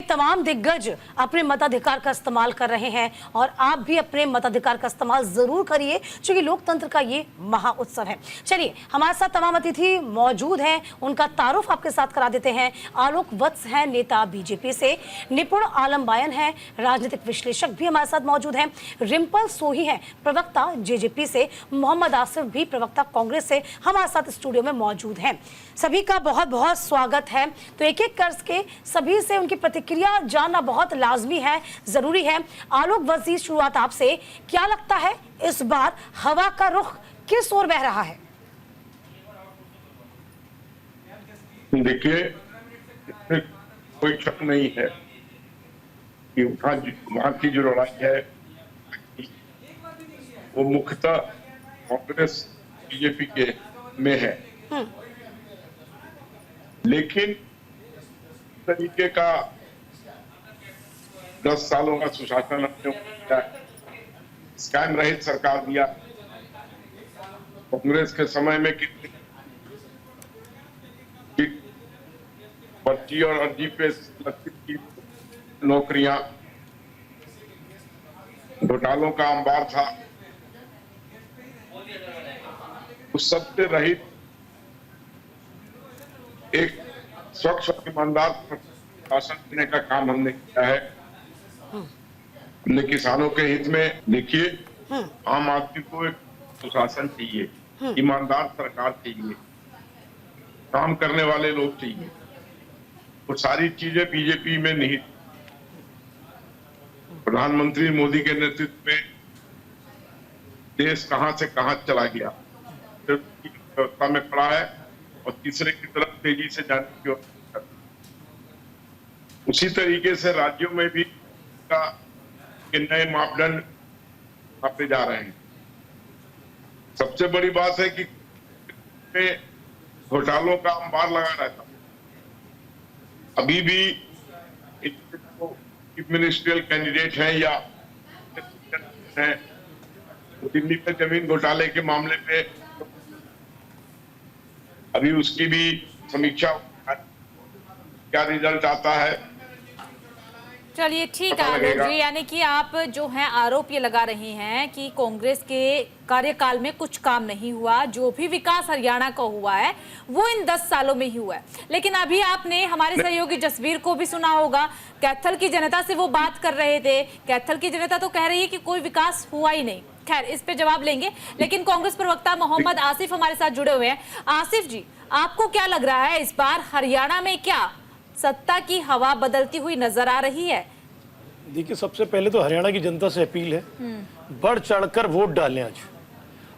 तमाम दिग्गज अपने मताधिकार का इस्तेमाल कर रहे हैं और आप भी अपने मताधिकार का इस्तेमाल जरूर करिए, क्योंकि लोकतंत्र का ये महा उत्सव है। चलिए, हमारे साथ तमाम अतिथि मौजूद हैं, उनका तारुफ आपके साथ करा देते हैं। आलोक वत्स हैं, नेता बीजेपी से। निपुण आलम बायन है, राजनीतिक विश्लेषक भी हमारे साथ मौजूद हैं। रिम्पल सोही है, प्रवक्ता जेजेपी से। मोहम्मद आसिफ भी प्रवक्ता कांग्रेस से हमारे साथ स्टूडियो में मौजूद हैं। सभी का बहुत बहुत स्वागत है। तो एक एक करके सभी से उनकी प्रतिक्रिया जानना बहुत लाजमी है, जरूरी है। आलोक वत्स, शुरुआत आपसे, क्या लगता है इस बार हवा का रुख किस ओर बह रहा है? देखिए, कोई शक नहीं है कि वहां की जो लड़ाई है वो मुख्यतः कांग्रेस बीजेपी के में है, लेकिन तरीके का 10 सालों का सुशासन हमने स्कैम रहित सरकार दिया। कांग्रेस के समय में कितनी पर्ची और अर्जी पे की नौकरियां, घोटालों का अंबार था, उस सबसे रहित एक स्वच्छ और ईमानदार शासन देने का काम हमने किया है। हमने किसानों के हित में, देखिए, आम आदमी को एक सुशासन चाहिए, ईमानदार सरकार चाहिए, काम करने वाले लोग चाहिए। वो सारी चीजें बीजेपी में निहित। प्रधानमंत्री मोदी के नेतृत्व में देश कहां से कहां चला गया, व्यवस्था में खड़ा है और तीसरे की तरफ तेजी से जाने की ओर। उसी तरीके से राज्यों में भी नए मापदंड नापे जा रहे हैं। सबसे बड़ी बात है कि घोटालों का अंबार लगा रहता। अभी भी चीफ मिनिस्ट्रियल कैंडिडेट हैं या हैं, दिल्ली में जमीन घोटाले के मामले में अभी उसकी भी समीक्षा, क्या रिजल्ट आता है। चलिए ठीक है आलोक जी, यानी कि आप जो है आरोप ये लगा रहे हैं कि कांग्रेस के कार्यकाल में कुछ काम नहीं हुआ, जो भी विकास हरियाणा का हुआ है वो इन 10 सालों में ही हुआ है। लेकिन अभी आपने हमारे सहयोगी जसवीर को भी सुना होगा, कैथल की जनता से वो बात कर रहे थे। कैथल की जनता तो कह रही है कि कोई विकास हुआ ही नहीं। खैर, इस पे जवाब लेंगे, लेकिन कांग्रेस प्रवक्ता मोहम्मद आसिफ हमारे साथ जुड़े हुए हैं। आसिफ जी, आपको क्या लग रहा है, इस बार हरियाणा में क्या सत्ता की हवा बदलती हुई नजर आ रही है? देखिए, सबसे पहले तो हरियाणा की जनता से अपील है, बढ़ चढ़कर वोट डालें।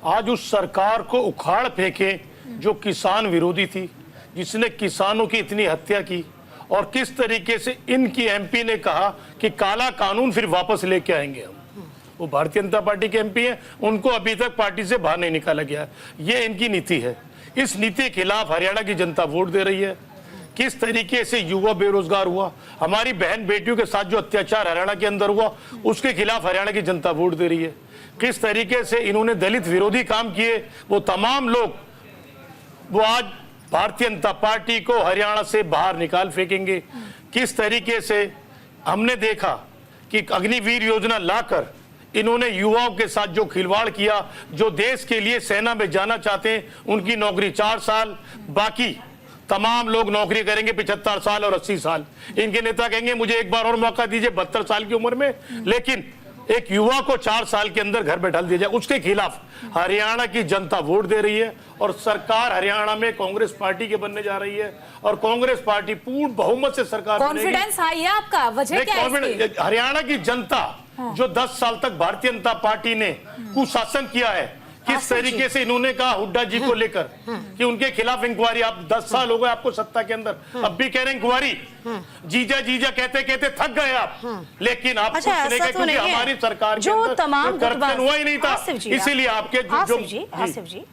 आज उस सरकार को उखाड़ फेंके जो किसान विरोधी थी, जिसने किसानों की इतनी हत्या की, और किस तरीके से इनकी एमपी ने कहा कि काला कानून फिर वापस लेके आएंगे हम। वो भारतीय जनता पार्टी के एमपी हैं, उनको अभी तक पार्टी से बाहर नहीं निकाला गया। ये इनकी नीति है। इस नीति के खिलाफ हरियाणा की जनता वोट दे रही है। किस तरीके से युवा बेरोजगार हुआ, हमारी बहन बेटियों के साथ जो अत्याचार हरियाणा के अंदर हुआ, उसके खिलाफ हरियाणा की जनता वोट दे रही है। किस तरीके से इन्होंने दलित विरोधी काम किए, वो तमाम लोग वो आज भारतीय जनता पार्टी को हरियाणा से बाहर निकाल फेंकेंगे। किस तरीके से हमने देखा कि अग्निवीर योजना लाकर इन्होंने युवाओं के साथ जो खिलवाड़ किया, जो देश के लिए सेना में जाना चाहते हैं उनकी नौकरी 4 साल, बाकी तमाम लोग नौकरी करेंगे 75 साल और 80 साल। इनके नेता कहेंगे मुझे एक बार और मौका दीजिए 72 साल की उम्र में, लेकिन एक युवा को 4 साल के अंदर घर बैठा दिया जाए। उसके खिलाफ हरियाणा की जनता वोट दे रही है और सरकार हरियाणा में कांग्रेस पार्टी के बनने जा रही है और कांग्रेस पार्टी पूर्ण बहुमत से सरकार बनेगी। कॉन्फिडेंस हाई है आपका, वजह क्या है? हरियाणा की जनता जो 10 साल तक भारतीय जनता पार्टी ने कुशासन किया है, किस तरीके से इन्होंने कहा हुड्डा जी को लेकर कि उनके खिलाफ इंक्वायरी, आप 10 साल हो गए आपको सत्ता के अंदर, अब भी कह रहे इंक्वायरी। जीजा जीजा कहते कहते थक गए आप, लेकिन आप अच्छा, ऐसा तो नहीं है। हमारी सरकार जो तमाम करप्शन हुआ ही नहीं था, इसीलिए आपके आसिफ जी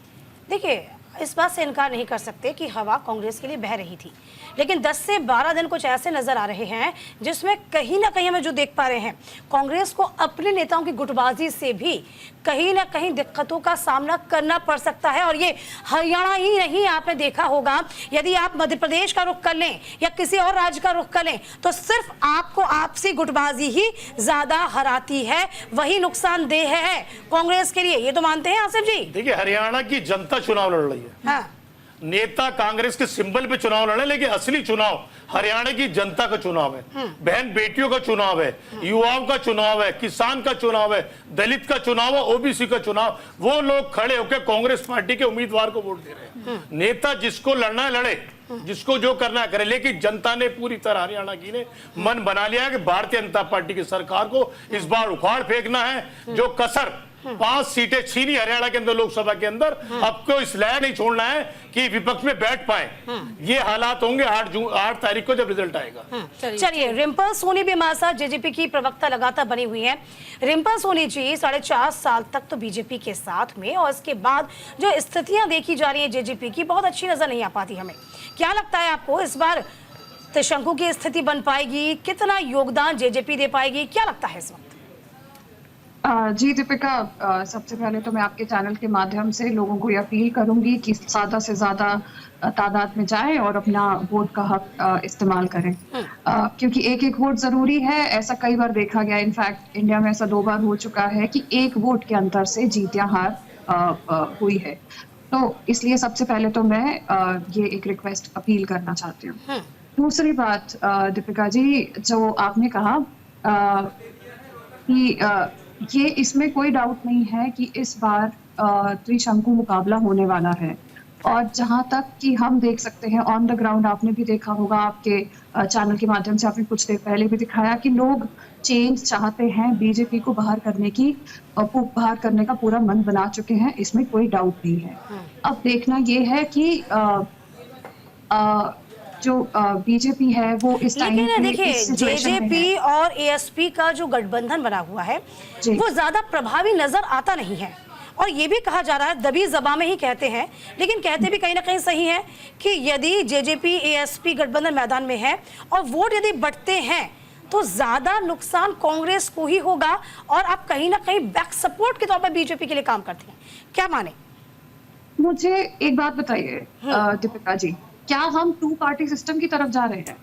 देखिए, इस बात से इनकार नहीं कर सकते कि हवा कांग्रेस के लिए बह रही थी, लेकिन 10 से 12 दिन कुछ ऐसे नजर आ रहे हैं जिसमें कहीं ना कहीं हमें जो देख पा रहे हैं, कांग्रेस को अपने नेताओं की गुटबाजी से भी कहीं ना कहीं दिक्कतों का सामना करना पड़ सकता है। और ये हरियाणा ही नहीं, आपने देखा होगा यदि आप मध्य प्रदेश का रुख कर लें या किसी और राज्य का रुख कर लें तो सिर्फ आपको आपसी गुटबाजी ही ज्यादा हराती है, वही नुकसानदेह है कांग्रेस के लिए। ये तो मानते हैं आसिफ जी? देखिए, हरियाणा की जनता चुनाव लड़ रही है। हाँ। नेता कांग्रेस के सिंबल पे चुनाव लड़े, लेकिन असली चुनाव हरियाणा की जनता का चुनाव है, बहन बेटियों का चुनाव है, युवाओं का चुनाव है, किसान का चुनाव है, दलित का चुनाव है, ओबीसी का चुनाव। वो लोग खड़े होकर कांग्रेस पार्टी के उम्मीदवार को वोट दे रहे हैं। नेता जिसको लड़ना है लड़े, जिसको जो करना है करे, लेकिन जनता ने पूरी तरह हरियाणा की ने मन बना लिया है कि भारतीय जनता पार्टी की सरकार को इस बार उखाड़ फेंकना है। जो कसर 5 सीटें छीनी हरियाणा के अंदर लोकसभा के अंदर, अब को इस लायक नहीं छोड़ना है कि विपक्ष में बैठ पाए। ये हालात होंगे 8 तारीख को जब रिजल्ट आएगा। चलिए, रिम्पल सोनी भी हमारे साथ जेजेपी की प्रवक्ता लगातार बनी हुई है। रिम्पल सोनी जी, 4.5 साल तक तो बीजेपी के साथ में, और इसके बाद जो स्थितियां देखी जा रही है जेजेपी की, बहुत अच्छी नजर नहीं आ पाती हमें। क्या लगता है आपको इस बार त्रिशंकु की स्थिति बन पाएगी? कितना योगदान जेजेपी दे पाएगी? क्या लगता है इस वक्त? जी दीपिका, सबसे पहले तो मैं आपके चैनल के माध्यम से लोगों को ये अपील करूंगी कि ज़्यादा से ज़्यादा तादाद में जाएं और अपना वोट का हक इस्तेमाल करें, क्योंकि एक वोट ज़रूरी है। ऐसा कई बार देखा गया, इनफैक्ट इंडिया में ऐसा 2 बार हो चुका है कि एक वोट के अंतर से जीत या हार हुई है। तो इसलिए सबसे पहले तो मैं ये एक रिक्वेस्ट अपील करना चाहती हूँ। दूसरी बात दीपिका जी, जो आपने कहा कि ये इसमें कोई डाउट नहीं है कि इस बार त्रिशंकु मुकाबला होने वाला है। और जहां तक कि हम देख सकते हैं ऑन द ग्राउंड, आपने भी देखा होगा, आपके चैनल के माध्यम से आपने कुछ देर पहले भी दिखाया कि लोग चेंज चाहते हैं, बीजेपी को बाहर करने का पूरा मन बना चुके हैं, इसमें कोई डाउट नहीं है। अब देखना ये है कि जो बीजेपी है वो इस टाइम लेकिन देखिए, जेजेपी और एएसपी का जो गठबंधन बना हुआ है वो ज्यादा प्रभावी नजर आता नहीं है। और ये भी कहा जा रहा है, दबी ज़बान में ही कहते हैं, लेकिन कहते भी कहीं ना कहीं सही है कि यदि जेजेपी एएसपी गठबंधन मैदान में है और वोट यदि बढ़ते हैं तो ज्यादा नुकसान कांग्रेस को ही होगा, और आप कहीं ना कहीं बैक सपोर्ट के तौर पर बीजेपी के लिए काम करते हैं। क्या माने? मुझे एक बात बताइए दीपिका जी, क्या हम 2 पार्टी सिस्टम की तरफ जा रहे हैं?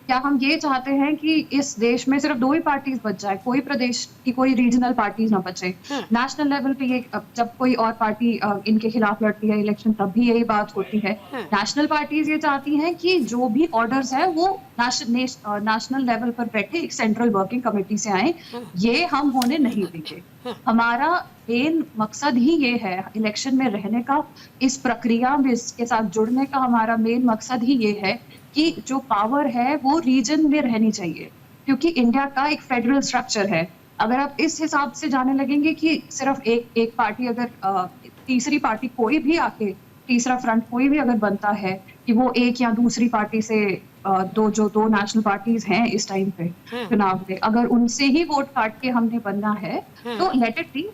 क्या हम ये चाहते हैं कि इस देश में सिर्फ 2 ही पार्टीज बच जाए, कोई प्रदेश की कोई रीजनल पार्टीज ना बचे? नेशनल लेवल पे ये जब कोई और पार्टी इनके खिलाफ लड़ती है इलेक्शन, तब भी यही बात होती है। नेशनल पार्टीज ये चाहती हैं कि जो भी ऑर्डर्स है वो नेशनल लेवल पर बैठे एक सेंट्रल वर्किंग कमेटी से आए। ये हम होने नहीं देंगे। हमारा मेन मकसद ही ये है इलेक्शन में रहने का, इस प्रक्रिया में इसके साथ जुड़ने का हमारा मेन मकसद ही ये है कि जो पावर है वो रीजन में रहनी चाहिए, क्योंकि इंडिया का एक फेडरल स्ट्रक्चर है। अगर आप इस हिसाब से जाने लगेंगे कि सिर्फ एक पार्टी, अगर तीसरी पार्टी कोई भी आके, तीसरा फ्रंट कोई भी अगर बनता है कि वो एक या दूसरी पार्टी से दो नेशनल पार्टीज हैं इस टाइम पे चुनाव में, अगर उनसे ही वोट काट के हमने बनना है तो लेट इट बी,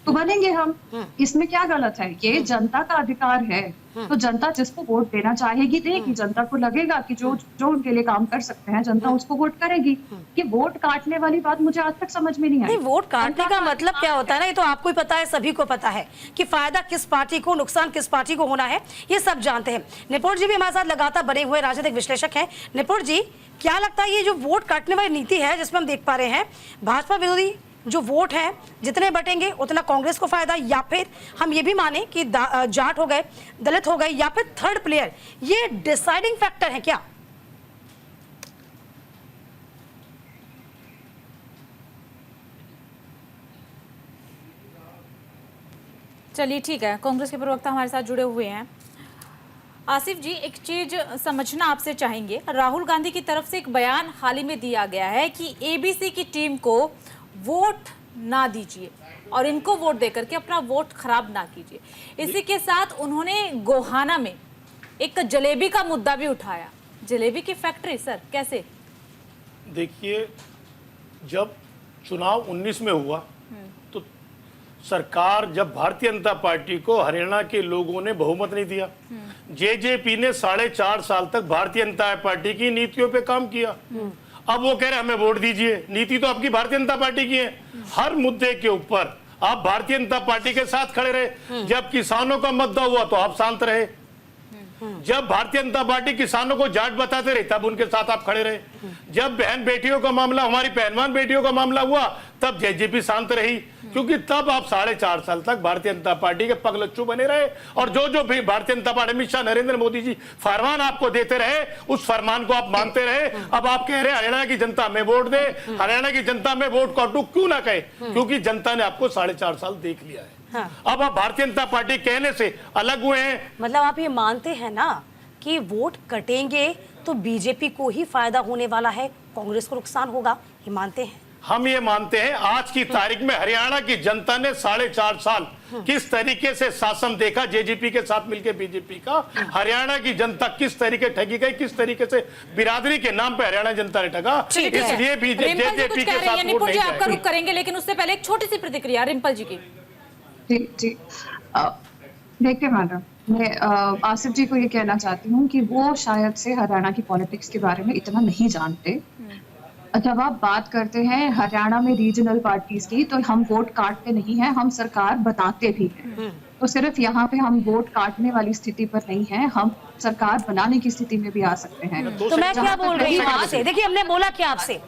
तो बनेंगे हम। इसमें क्या गलत है? ये जनता का अधिकार है, तो जनता जिसको वोट देना चाहेगी देगी। जनता को लगेगा कि जो उनके लिए काम कर सकते हैं, जनता उसको वोट करेगी। कि वोट काटने वाली बात मुझे आज तक समझ में नहीं आई। वोट काटने का मतलब क्या होता है ना, ये तो आपको ही पता है, सभी को पता है कि फायदा किस पार्टी को, नुकसान किस पार्टी को होना है, ये सब जानते हैं। निपुण जी भी हमारे साथ लगातार बने हुए राजनीतिक विश्लेषक हैं। निपुण जी, क्या लगता है ये जो वोट काटने वाली नीति है जिसमें हम देख पा रहे हैं भाजपा विरोधी जो वोट है जितने बटेंगे उतना कांग्रेस को फायदा, या फिर हम ये भी माने कि जाट हो गए, दलित हो गए, या फिर थर्ड प्लेयर, ये डिसाइडिंग फैक्टर है क्या? चलिए ठीक है, कांग्रेस के प्रवक्ता हमारे साथ जुड़े हुए हैं। आसिफ जी, एक चीज समझना आपसे चाहेंगे, राहुल गांधी की तरफ से एक बयान हाल ही में दिया गया है कि एबीसी की टीम को वोट ना दीजिए और इनको वोट देकर के अपना वोट खराब ना कीजिए। इसी के साथ उन्होंने गोहाना में एक जलेबी का मुद्दा भी उठाया। जलेबी की फैक्ट्री, सर कैसे? देखिए, जब चुनाव 19 में हुआ तो सरकार, जब भारतीय जनता पार्टी को हरियाणा के लोगों ने बहुमत नहीं दिया, जेजेपी ने 4.5 साल तक भारतीय जनता पार्टी की नीतियों पे काम किया। अब वो कह रहे हमें वोट दीजिए। नीति तो आपकी भारतीय जनता पार्टी की है। हर मुद्दे के ऊपर आप भारतीय जनता पार्टी के साथ खड़े रहे। जब किसानों का मुद्दा हुआ तो आप शांत रहे। जब भारतीय जनता पार्टी किसानों को जाट बताते रहे तब उनके साथ आप खड़े रहे। जब बहन बेटियों का मामला, हमारी पहलवान बेटियों का मामला हुआ, तब जेजेपी शांत रही, क्योंकि तब आप 4.5 साल तक भारतीय जनता पार्टी के पगलच्चू बने रहे। और जो भी भारतीय जनता पार्टी, अमित शाह, नरेंद्र मोदी जी फरमान आपको देते रहे, उस फरमान को आप मानते रहे। अब आप कह रहे हरियाणा की जनता में वोट दे, हरियाणा की जनता में वोट काटू, क्यों ना कहे, क्योंकि जनता ने आपको 4.5 साल देख लिया है। हाँ। अब आप भारतीय जनता पार्टी कहने से अलग हुए हैं। मतलब आप ये मानते हैं ना कि वोट कटेंगे तो बीजेपी को ही फायदा होने वाला है, कांग्रेस को नुकसान होगा, ये मानते हैं? हम ये मानते हैं। आज की तारीख में हरियाणा की जनता ने 4.5 साल किस तरीके से शासन देखा, जेजेपी के साथ मिलकर बीजेपी का, हरियाणा की जनता किस तरीके ठगी गई, किस तरीके से बिरादरी के नाम पे हरियाणा जनता ने ठगा, इसलिए जेजेपी के साथ वोट नहीं आपका रुख करेंगे, लेकिन उससे पहले एक छोटी सी प्रतिक्रिया रिम्पल जी की। जी देखिए मैडम, मैं आसिफ जी को ये कहना चाहती हूँ कि वो शायद से हरियाणा की पॉलिटिक्स के बारे में इतना नहीं जानते। जब आप बात करते हैं हरियाणा में रीजनल पार्टीज की, तो हम वोट काटते नहीं हैं, हम सरकार बताते भी हैं। तो सिर्फ यहाँ पे हम वोट काटने वाली स्थिति पर नहीं है, हम सरकार बनाने की स्थिति में भी आ सकते हैं। तो मैं क्या बोल रही हूँ आपसे, देखिए हमने बोला क्या आपसे,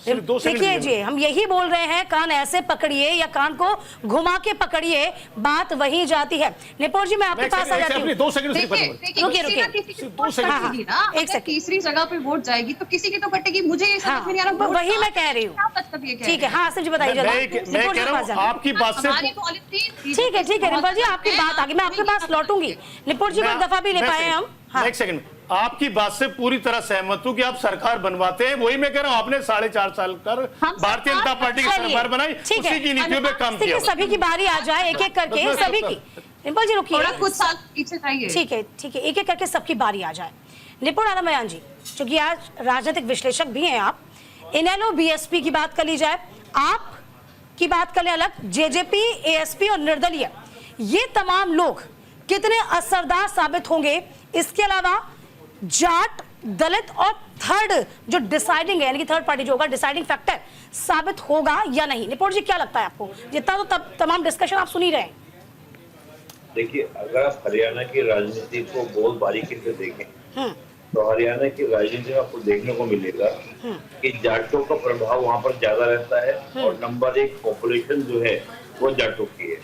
देखिए जी, हम यही बोल रहे हैं, कान ऐसे पकड़िए या कान को घुमा के पकड़िए, बात वही जाती है। निपुण जी, मैं आपके पास आ जाती हूँ। रुकिए, तीसरी जगह पे वोट जाएगी तो किसी की तो कटेगी। मुझे ये समझ में नहीं आ रहा, वही मैं कह रही हूँ। ठीक है, हाँ आसिफ जी बताइए। आपकी बात से ठीक है रिम्पल जी, आपकी बात आगे, मैं आपके पास लौटूंगी। निपुण जी को एक दफा भी ले पाए हम। एक सेकंड, आपकी बात से पूरी तरह सहमत हूं कि आप सरकार बनवाते हैं। वही मैं कह रहा हूं, आपने 4.5 साल कर भारतीय जनता पार्टी की सरकार बनाई, उसी की नीतियों पे काम किया। सभी की बारी आ जाए, एक एक करके सभी की। निपुण जी रुकिए, कुछ साल पीछे जाइए। ठीक है, एक एक करके सबकी बारी आ जाए। निपुण आलमयान जी, क्योंकि आज राजनीतिक विश्लेषक भी हैं आप, इनेलो बीएसपी की बात कर ली जाए, आप की बात कर ले अलग, जेजेपी, एएसपी और निर्दलीय, ये तमाम लोग कितने असरदार साबित होंगे? इसके अलावा जाट, दलित और थर्ड जो डिसाइडिंग है, यानी कि थर्ड पार्टी जो होगा डिसाइडिंग फैक्टर साबित होगा या नहीं? निपुण जी क्या लगता है आपको? जितना तो तब तमाम डिस्कशन आप सुन ही रहे हैं। देखिए, अगर आप हरियाणा की राजनीति को बहुत बारीकी से देखें तो हरियाणा की राजनीति में आपको देखने को मिलेगा कि जाटों का प्रभाव वहाँ पर ज्यादा रहता है, और नंबर 1 पॉपुलेशन जो है वो जाटों की है।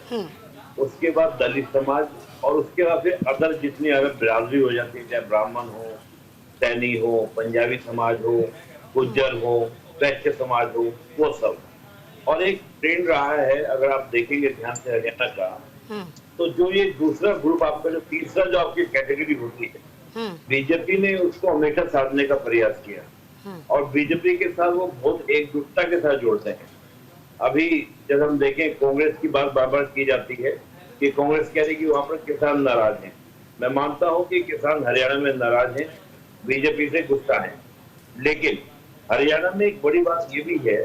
उसके बाद दलित समाज, और उसके बाद फिर अदर जितनी अगर बिरादरी हो जाती है, चाहे ब्राह्मण हो, सैनी हो, पंजाबी समाज हो, गुज्जर हो, वैश्य समाज हो, वो सब। और एक ट्रेंड रहा है, अगर आप देखेंगे ध्यान से हरियाणा का, तो जो ये दूसरा ग्रुप आपका, जो तीसरा जो आपकी कैटेगरी होती है, बीजेपी ने उसको हमेशा साधने का प्रयास किया, और बीजेपी के साथ वो बहुत एकजुटता के साथ जोड़ते हैं। अभी जब हम देखें, कांग्रेस की बात बार बार की जाती है कि कांग्रेस कह रही कि वहां पर किसान नाराज हैं। मैं मानता हूं कि किसान हरियाणा में नाराज हैं, बीजेपी से गुस्सा है, लेकिन हरियाणा में एक बड़ी बात ये भी है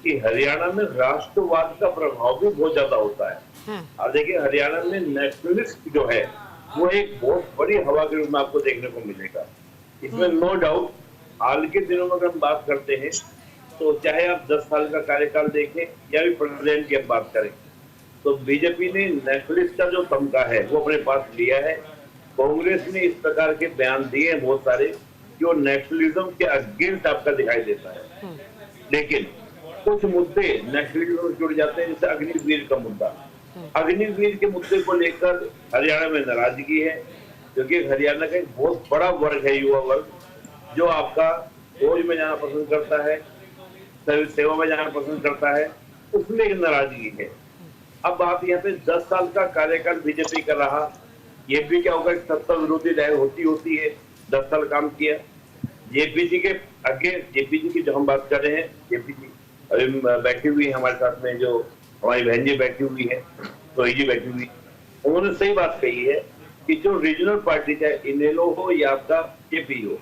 कि हरियाणा में राष्ट्रवाद का प्रभाव भी बहुत ज्यादा होता है। और देखिए, हरियाणा में नेशनलिस्ट जो है वो एक बहुत बड़ी हवा के रूप में आपको देखने को मिलेगा। इसमें नो डाउट हाल के दिनों में अगर हम बात करते हैं, तो चाहे आप 10 साल का कार्यकाल देखें या भी प्रेसिडेंट की बात करें, तो बीजेपी ने नेशनलिस्ट का जो तमगा है वो अपने पास लिया है। कांग्रेस ने इस प्रकार के बयान दिए हैं बहुत सारे, जो नेशनलिज्म के अगेंस्ट आपका दिखाई देता है, लेकिन कुछ मुद्दे नेशनलिज्म से जुड़ जाते हैं, जैसे अग्निवीर का मुद्दा। अग्निवीर के मुद्दे को लेकर हरियाणा में नाराजगी है, क्योंकि हरियाणा का एक बहुत बड़ा वर्ग है, युवा वर्ग, जो आपका फौज में जाना पसंद करता है, सेवा में जाना पसंद करता है, उसमें एक नाराजगी है। अब बात यहाँ पे 10 साल का कार्यकाल बीजेपी का रहा, ये भी क्या होगा, सत्ता विरोधी लहर होती है, 10 साल काम किया। जेपीजी के आगे, जेपीजी की जो हम बात कर रहे हैं, जेपीजी अभी बैठी हुई है हमारे साथ में, जो हमारी बहन जी बैठी हुई है, सोई जी बैठी हुई, उन्होंने सही बात कही है कि जो रीजनल पार्टी, चाहे इनेलो हो या आपका जेपी हो,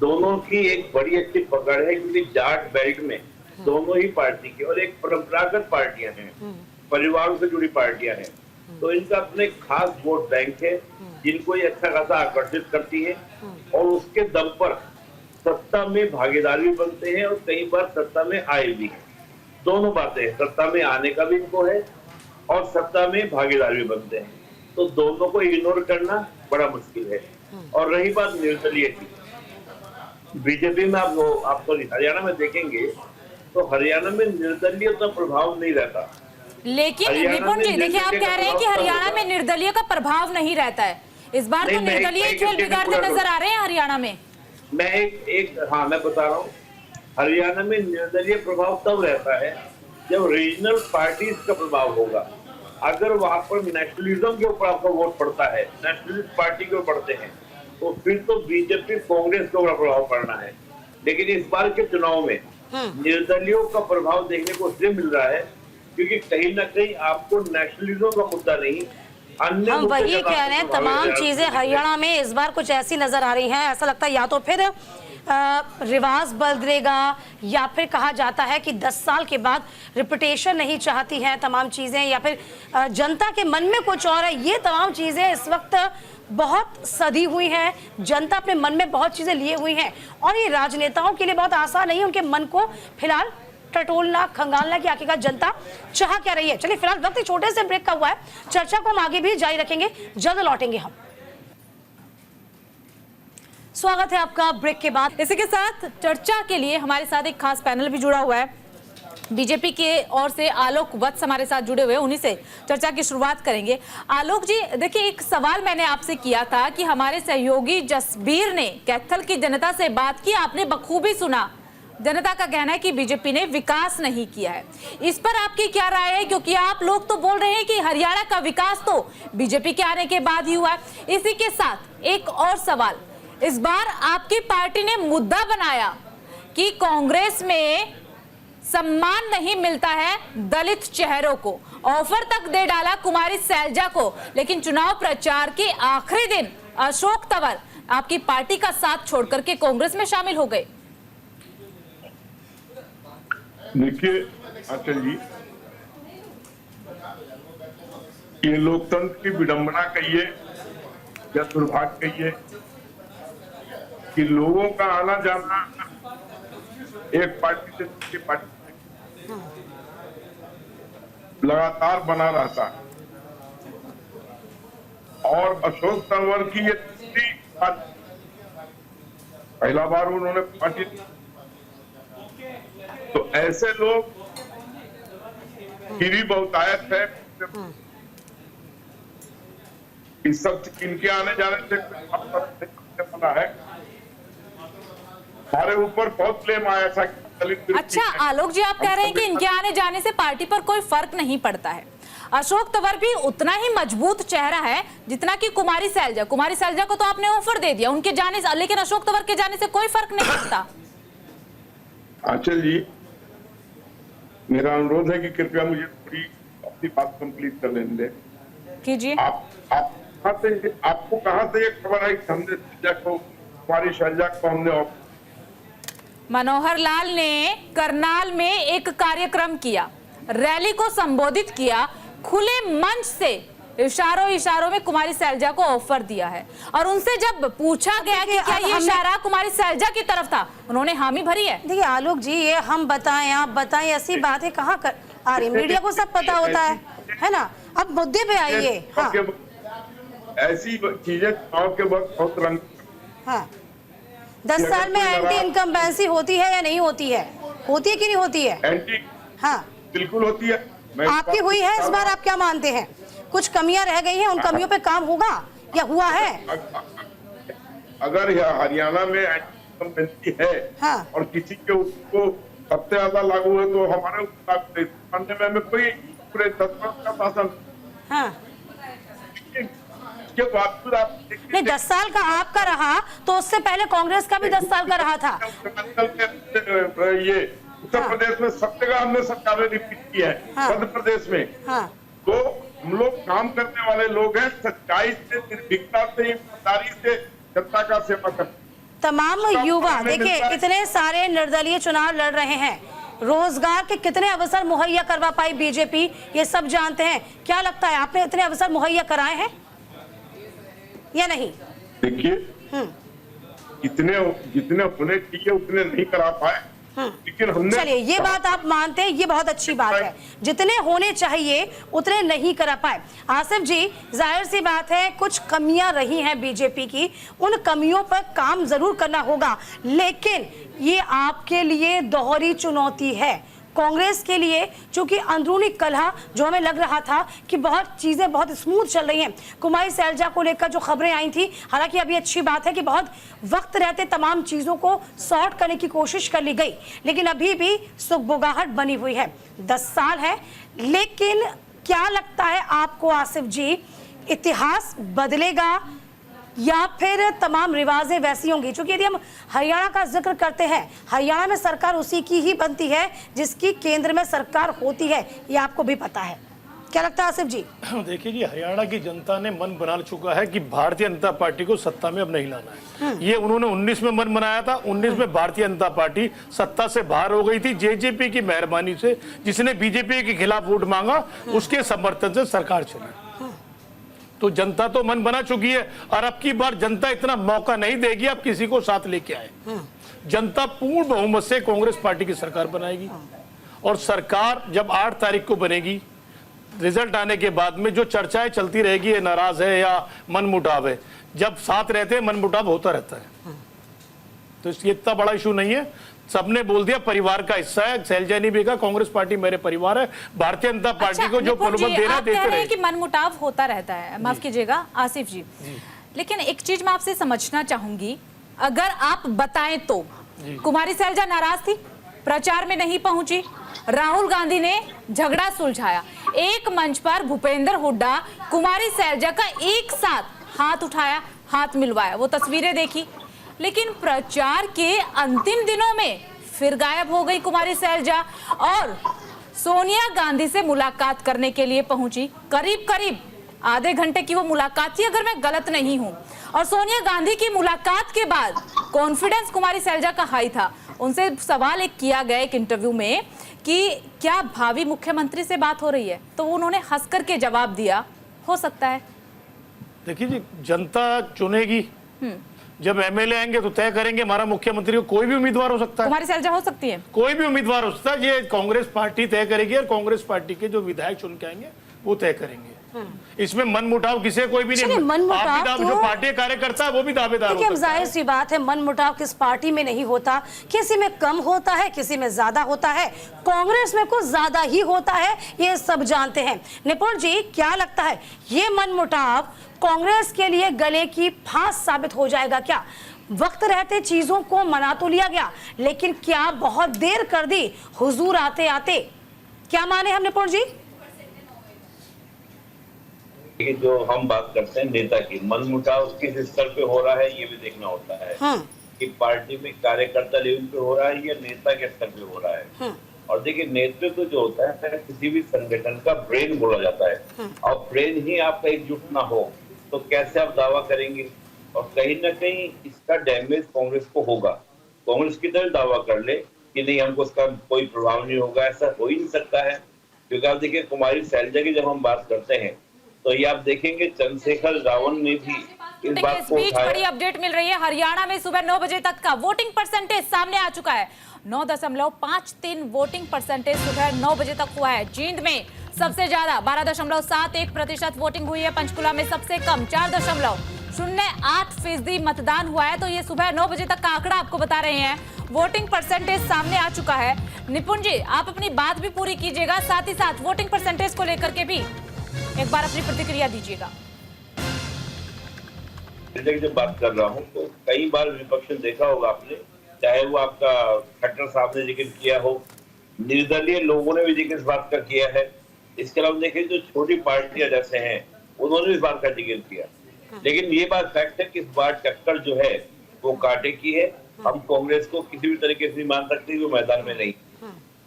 दोनों की एक बड़ी अच्छी पकड़ है, क्योंकि जाट बेल्ट में दोनों ही पार्टी की और एक परंपरागत पार्टियां हैं। परिवारों से जुड़ी पार्टियां हैं, तो इनका अपने खास वोट बैंक है जिनको ये अच्छा खासा आकर्षित करती है और उसके दम पर सत्ता में भागीदार भी बनते हैं और कई बार सत्ता में आए भी हैं। दोनों बातें हैं, सत्ता में आने का भी इनको है और सत्ता में भागीदार भी बनते हैं, तो दोनों को इग्नोर करना बड़ा मुश्किल है। और रही बात निर्दलीय की, बीजेपी में आप हरियाणा में देखेंगे तो हरियाणा में निर्दलीय उतना प्रभाव नहीं रहता। लेकिन निपुण जी देखिए, आप कह रहे हैं कि हरियाणा में निर्दलीय का प्रभाव नहीं रहता है, इस बार तो निर्दलीय खेल बिगाड़ते नजर आ रहे हैं हरियाणा में। मैं बता रहा हूँ, हरियाणा में निर्दलीय प्रभाव तब रहता है जब रीजनल पार्टीज का प्रभाव होगा। अगर वहां पर नेशनलिज्म के ऊपर आपका वोट पड़ता है, नेशनलिस्ट पार्टी के ऊपर पड़ते हैं, तो फिर तो बीजेपी कांग्रेस के ऊपर प्रभाव पड़ना है। लेकिन इस बार के चुनाव में निर्दलियों का प्रभाव देखने को इसलिए मिल रहा है क्योंकि कहीं ना कहीं आपको नेशनलिज्म का मुद्दा नहीं, अन्य हम वही कह रहे हैं, तमाम चीजें हरियाणा में इस बार कुछ ऐसी नजर आ रही हैं, ऐसा लगता है या तो फिर रिवाज बदलेगा या फिर कहा जाता है कि 10 साल के बाद रिपुटेशन नहीं चाहती है तमाम चीजें, या फिर जनता के मन में कुछ और है। ये तमाम चीजें इस वक्त बहुत सधी हुई हैं, जनता अपने मन में बहुत चीजें लिए हुई हैं और ये राजनेताओं के लिए बहुत आसान नहीं है उनके मन को फिलहाल टटोलना, खंगालना कि आखिरकार जनता चाह क्या रही है। चलिए फिलहाल वक्त एक छोटे से ब्रेक का हुआ है, चर्चा को हम आगे भी जारी रखेंगे, जल्द लौटेंगे हम। स्वागत है आपका ब्रेक के बाद। इसी के साथ चर्चा के लिए हमारे साथ एक खास पैनल भी जुड़ा हुआ है, बीजेपी के ओर से आलोक वत्स हमारे साथ जुड़े हुए हैं, उन्हीं से चर्चा की शुरुआत करेंगे। आलोक जी देखिए, एक सवाल मैंने आपसे किया था कि हमारे सहयोगी जसबीर ने कैथल की जनता से बात की, आपने बखूबी सुना। जनता का कहना है कि बीजेपी ने विकास नहीं किया है, इस पर आपकी क्या राय है? क्योंकि आप लोग तो बोल रहे हैं कि हरियाणा का विकास तो बीजेपी के आने के बाद ही हुआ है। इसी के साथ एक और सवाल, इस बार आपकी पार्टी ने मुद्दा बनाया कि कांग्रेस में सम्मान नहीं मिलता है दलित चेहरों को, ऑफर तक दे डाला कुमारी सैलजा को, लेकिन चुनाव प्रचार के आखिरी दिन अशोक तंवर आपकी पार्टी का साथ छोड़कर के कांग्रेस में शामिल हो गए। देखिए आचल जी, ये लोकतंत्र की विडंबना कहिए या दुर्भाग्य कहिए कि लोगों का आना जाना एक पार्टी से दूसरी पार्टी लगातार बना रहता है और अशोक तंवर की ये तीसरी पार्टी, पहला बार उन्होंने पार्टी, तो ऐसे लोग की भी बहुतायत है। इस सब इनके आने जाने से पता है, हमारे ऊपर बहुत ब्लेम आया था। अच्छा आलोक जी, आप कह रहे हैं कि इनके आने जाने से पार्टी पर कोई फर्क नहीं पड़ता है। अशोक तंवर भी उतना ही मजबूत चेहरा है जितना कि कुमारी सैलजा। कुमारी सैलजा को तो आपने ऑफर दे दिया उनके जाने से, लेकिन अशोक तंवर के जाने से कोई फर्क नहीं पड़ता। आंचल जी, मेरा अनुरोध है कि कृपया मुझे थोड़ी अपनी बात कंप्लीट कर लेने दें। कीजिए। आपको कहां से ये खबर आई कुमारी सैलजा को हमने? मनोहर लाल ने करनाल में एक कार्यक्रम किया, रैली को संबोधित किया, खुले मंच से इशारों में कुमारी सैलजा को ऑफर दिया है और उनसे जब पूछा गया कि क्या ये इशारा कुमारी सैलजा की तरफ था, उन्होंने हामी भरी है। देखिए आलोक जी, ये हम बताएं आप बताएं, ऐसी बात है कहाँ कर आ रही, मीडिया को सब पता होता है ना। अब मुद्दे पे आइए। हाँ। ऐसी चीजें चुनाव के वक्त बहुत रंग। हाँ, 10 साल में एंटी इनकम्बेंसी होती है या नहीं होती है? होती है कि नहीं होती है? एंटी, हाँ बिल्कुल होती है। आपकी हुई है इस बार, आप क्या मानते हैं? कुछ कमियां रह गई हैं, उन कमियों पे काम होगा या हुआ है? अगर हरियाणा में एंटी इनकम्बेंसी है, हाँ, और किसी के उसको सबसे ज्यादा लागू है तो हमारे मानने में कोई पूरे 10 वर्ष का शासन। हाँ, के बावजूद आप नहीं, 10 साल का आपका रहा तो उससे पहले कांग्रेस का भी 10 साल का रहा था। ये उत्तर प्रदेश में सब जगह हमने सरकारें रिपीट की है। मध्य प्रदेश में तो हम लोग काम करने वाले लोग हैं, सच्चाई से, निर्भीकता से, ईमानदारी से जनता का सेवा करते। तमाम युवा देखिए, इतने सारे निर्दलीय चुनाव लड़ रहे हैं, रोजगार के कितने अवसर मुहैया करवा पाई बीजेपी, ये सब जानते हैं। क्या लगता है आपने इतने अवसर मुहैया कराए हैं या नहीं? देखिए, जितने होने चाहिए उतने नहीं करा पाए, लेकिन हमने, चलिए ये बात आप मानते हैं, ये बहुत अच्छी बात है। जितने होने चाहिए उतने नहीं करा पाए। आसिफ जी, जाहिर सी बात है कुछ कमियां रही हैं बीजेपी की, उन कमियों पर काम जरूर करना होगा, लेकिन ये आपके लिए दोहरी चुनौती है। कांग्रेस के लिए चूंकि अंदरूनी कलह जो हमें लग रहा था कि बहुत चीजें बहुत स्मूथ चल रही हैं, कुमारी सैलजा को लेकर जो खबरें आई थी, हालांकि अभी अच्छी बात है कि बहुत वक्त रहते तमाम चीजों को सॉर्ट करने की कोशिश कर ली गई, लेकिन अभी भी सुगबुगाहट बनी हुई है। 10 साल है, लेकिन क्या लगता है आपको आसिफ जी, इतिहास बदलेगा या फिर तमाम रिवाजें वैसी होंगी? क्योंकि यदि हम हरियाणा का जिक्र करते हैं, हरियाणा में सरकार उसी की ही बनती है जिसकी केंद्र में सरकार होती है, ये आपको भी पता है। क्या लगता है आसिफ जी? देखिए जी, हरियाणा की जनता ने मन बना चुका है कि भारतीय जनता पार्टी को सत्ता में अब नहीं लाना है। ये उन्होंने 19 में मन बनाया था, 19 में भारतीय जनता पार्टी सत्ता से बाहर हो गई थी जेजेपी की मेहरबानी से। जिसने बीजेपी के खिलाफ वोट मांगा उसके समर्थन से सरकार चली। तो जनता तो मन बना चुकी है, और अब की बार जनता इतना मौका नहीं देगी आप किसी को साथ लेके आए। जनता पूर्ण बहुमत से कांग्रेस पार्टी की सरकार बनाएगी, और सरकार जब 8 तारीख को बनेगी, रिजल्ट आने के बाद में जो चर्चाएं चलती रहेगी, ये नाराज है या मनमुटाव है, जब साथ रहते हैं मनमुटाव होता रहता है। तो ये इतना बड़ा इशू नहीं है, सबने बोल दिया परिवार का हिस्सा है। सैलजा ने भी कहा कांग्रेस पार्टी मेरे परिवार है, भारतीय जनता पार्टी को जो प्रलोभन देना देते रहे। कि मनमुटाव होता रहता है, माफ कीजिएगा आसिफ जी, लेकिन एक चीज मैं आपसे समझना चाहूंगी, अगर आप बताएं तो कुमारी सैलजा नाराज थी, प्रचार में नहीं पहुंची, राहुल गांधी ने झगड़ा सुलझाया, एक मंच पर भूपेंद्र हुड्डा कुमारी सैलजा का एक साथ हाथ उठाया, हाथ मिलवाया, वो तस्वीरें देखी, लेकिन प्रचार के अंतिम दिनों में फिर गायब हो गई कुमारी सैलजा और सोनिया गांधी से मुलाकात करने के लिए पहुंची। करीब करीब आधे घंटे की वो मुलाकात थी, अगर मैं गलत नहीं हूं, और सोनिया गांधी की मुलाकात के बाद कॉन्फिडेंस कुमारी सैलजा का हाई था। उनसे सवाल एक किया गया एक इंटरव्यू में कि क्या भावी मुख्यमंत्री से बात हो रही है, तो उन्होंने हंस करके जवाब दिया, हो सकता है। देखिए जी, जनता चुनेगी, जब एमएलए आएंगे तो तय करेंगे। हमारा मुख्यमंत्री को कोई भी उम्मीदवार हो सकता है, कुमारी सैलजा हो सकती है, कोई भी उम्मीदवार हो सकता है, ये कांग्रेस पार्टी तय करेगी, और कांग्रेस पार्टी के जो विधायक चुन के आएंगे वो तय करेंगे। इसमें मनमुटाव किसी कोई भी नहीं, मनमुटाव जो पार्टी कार्यकर्ता है वो भी दावेदार होता है। जाहिर सी बात है, मनमुटाव किस पार्टी में नहीं होता, किसी में कम होता है, किसी में ज्यादा होता है, कांग्रेस में कुछ ज्यादा ही होता है, ये सब जानते हैं। निपुण जी, क्या लगता है ये मनमुटाव कांग्रेस के लिए गले की फांस साबित हो जाएगा क्या? वक्त रहते चीजों को मना तो लिया गया, लेकिन क्या बहुत देर कर दी हुजूर आते आते? क्या माने हम निपुण जी? जो हम बात करते हैं नेता की, मनमुटाव किस स्तर पे हो रहा है ये भी देखना होता है कि पार्टी में कार्यकर्ता लेवल पे हो रहा है या नेता के स्तर पे हो रहा है। और देखिए, नेतृत्व जो होता है किसी भी संगठन का ब्रेन बोला जाता है, और ब्रेन ही आपका एकजुट ना हो तो कैसे आप दावा करेंगे? और कहीं ना कहीं इसका डैमेज कांग्रेस को होगा। कांग्रेस की तरह दावा कर ले कि नहीं हमको उसका कोई प्रभाव नहीं होगा, ऐसा हो ही नहीं सकता है। क्योंकि आप देखिए, कुमारी सैलजा की जब हम बात करते हैं तो ये आप देखेंगे चंद्रशेखर रावण ने भी इस बात को बीच बड़ी अपडेट मिल रही है। हरियाणा में सुबह 9 बजे तक का वोटिंग परसेंटेज सामने आ चुका है। 9.53 वोटिंग परसेंटेज सुबह 9 बजे तक हुआ है। जींद में सबसे ज्यादा 12.71% वोटिंग हुई है। पंचकुला में सबसे कम 4.08% मतदान हुआ है। तो ये सुबह 9 बजे तक का आंकड़ा आपको बता रहे हैं। वोटिंग परसेंटेज सामने आ चुका है। निपुण जी, आप अपनी बात भी पूरी कीजिएगा, साथ ही साथ वोटिंग परसेंटेज को लेकर के भी एक बार अपनी प्रतिक्रिया दीजिएगा। जब बात कर रहा हूँ तो कई बार विपक्ष देखा होगा आपने, चाहे वो आपका खट्टर साहब ने जिक्र किया हो, निर्दलीय लोगों ने भी जिक्र इस बात का किया है। इसके अलावा देखिए, जो छोटी पार्टियां जैसे हैं उन्होंने भी इस बात का जिक्र किया। लेकिन ये बात फैक्ट है कि इस बार टक्कर जो है वो कांटे की है। हम कांग्रेस को किसी भी तरीके से नहीं मान सकते वो मैदान में नहीं।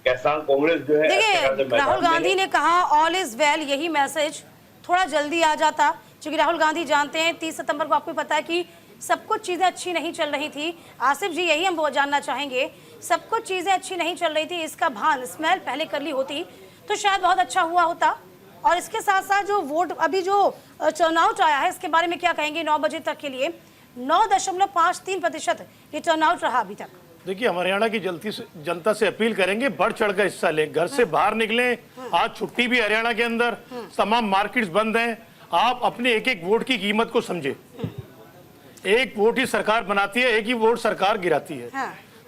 कैसा कांग्रेस जो है, देखिए, राहुल गांधी ने कहा ऑल इज वेल, यही मैसेज थोड़ा जल्दी आ जाता, क्योंकि राहुल गांधी जानते हैं 30 सितंबर को आपको पता है कि सब कुछ चीज़ें अच्छी नहीं चल रही थी। आसिफ जी, यही हम वो जानना चाहेंगे, सब कुछ चीज़ें अच्छी नहीं चल रही थी, इसका भान स्मेल पहले कर ली होती तो शायद बहुत अच्छा हुआ होता। और इसके साथ साथ जो वोट अभी जो टर्नआउट आया है, इसके बारे में क्या कहेंगे? 9 बजे तक के लिए 9.53% ये टर्नआउट रहा अभी तक। देखिए, हम हरियाणा की जनता से अपील करेंगे, बढ़ चढ़कर हिस्सा लें, घर से बाहर निकलें। आज छुट्टी भी हरियाणा के अंदर, तमाम मार्केट्स बंद हैं। आप अपने एक एक वोट की कीमत को समझे। एक वोट ही सरकार बनाती है, एक ही वोट सरकार गिराती है।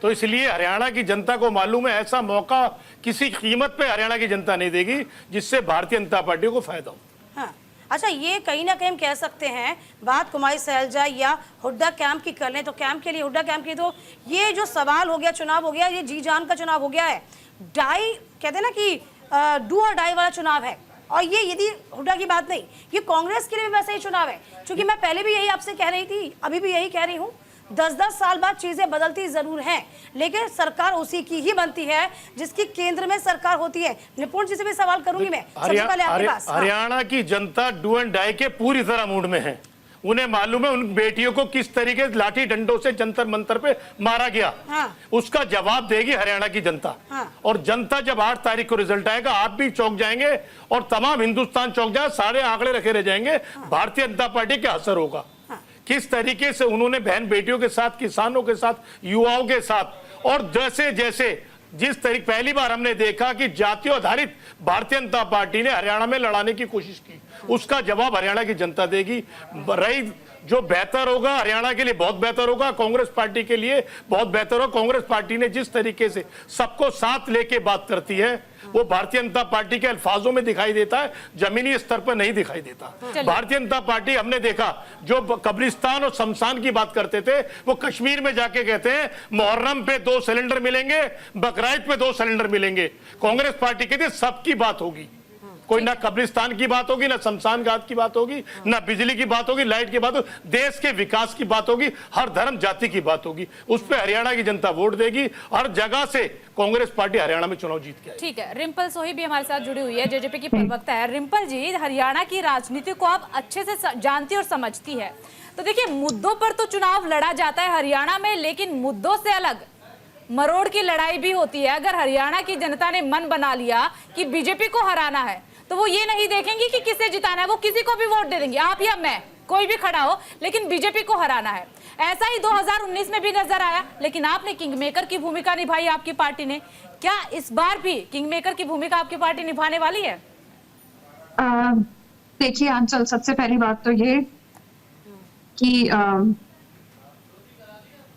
तो इसलिए हरियाणा की जनता को मालूम है, ऐसा मौका किसी कीमत पे हरियाणा की जनता नहीं देगी जिससे भारतीय जनता पार्टी को फायदा हो। हाँ। अच्छा, ये कहीं ना कहीं हम कह सकते हैं, बात कुमारी सैलजा या हुड्डा कैंप की कर लें तो कैंप के लिए, हुड्डा कैंप के, तो ये जो सवाल हो गया, चुनाव हो गया, ये जी जान का चुनाव हो गया है। डाई कहते हैं ना कि डू और डाई वाला चुनाव है। और ये यदि हुड्डा की बात नहीं, ये कांग्रेस के लिए भी वैसा ही चुनाव है। क्योंकि मैं पहले भी यही आपसे कह रही थी, अभी भी यही कह रही हूँ, 10-10 साल बाद चीजें बदलती जरूर हैं, लेकिन सरकार उसी की ही बनती है जिसकी केंद्र में सरकार होती है। निपुण जी से भी सवाल करूंगी मैं, सबसे पहले आपके पास। हरियाणा की जनता डू एंड डाई के पूरी तरह मूड में है। उन्हें मालूम है उन बेटियों को किस तरीके से लाठी डंडों से जंतर मंतर पे मारा गया। उसका जवाब देगी हरियाणा की जनता। और जनता जब 8 तारीख को रिजल्ट आएगा, आप भी चौंक जाएंगे और तमाम हिंदुस्तान चौंक जाए, सारे आंकड़े रखे रह जाएंगे। भारतीय जनता पार्टी का असर होगा, किस तरीके से उन्होंने बहन बेटियों के साथ, किसानों के साथ, युवाओं के साथ, और जैसे जैसे जिस तरीके पहली बार हमने देखा कि जाति आधारित भारतीय जनता पार्टी ने हरियाणा में लड़ाने की कोशिश की, उसका जवाब हरियाणा की जनता देगी। रही जो बेहतर होगा हरियाणा के लिए बहुत बेहतर होगा, कांग्रेस पार्टी के लिए बहुत बेहतर होगा। कांग्रेस पार्टी ने जिस तरीके से सबको साथ लेके बात करती है, वो भारतीय जनता पार्टी के अल्फाजों में दिखाई देता है, जमीनी स्तर पर नहीं दिखाई देता। भारतीय जनता पार्टी, हमने देखा, जो कब्रिस्तान और शमशान की बात करते थे, वो कश्मीर में जाके कहते हैं मुहर्रम पे 2 सिलेंडर मिलेंगे, बकरीद पे 2 सिलेंडर मिलेंगे। कांग्रेस पार्टी कहती है सबकी बात होगी, कोई ना कब्रिस्तान की बात होगी, ना शमशान घाट की बात होगी, ना बिजली की बात होगी, लाइट की बात होगी, देश के विकास की बात होगी, हर धर्म जाति की बात होगी। उस पर हरियाणा की जनता वोट देगी। हर जगह से कांग्रेस पार्टी हरियाणा में चुनाव जीत के आएगी। ठीक है, रिम्पल सोही भी हमारे साथ जुड़ी हुई है, जेजेपी की प्रवक्ता है। रिम्पल जी, हरियाणा की राजनीति को आप अच्छे से जानती और समझती है, तो देखिए, मुद्दों पर तो चुनाव लड़ा जाता है हरियाणा में, लेकिन मुद्दों से अलग मरोड़ की लड़ाई भी होती है। अगर हरियाणा की जनता ने मन बना लिया कि बीजेपी को हराना है, तो वो ये नहीं देखेंगे कि किसे जिताना है, वो किसी को भी वोट दे देंगे, आप या मैं, कोई भी खड़ा हो, लेकिन बीजेपी को हराना है। ऐसा ही 2019 में भी नजर आया, लेकिन आपने किंगमेकर की भूमिका निभाई, आपकी पार्टी ने। क्या इस बार भी किंगमेकर की भूमिका आपकी पार्टी निभाने वाली है? देखिए आंचल, सबसे पहली बात तो ये कि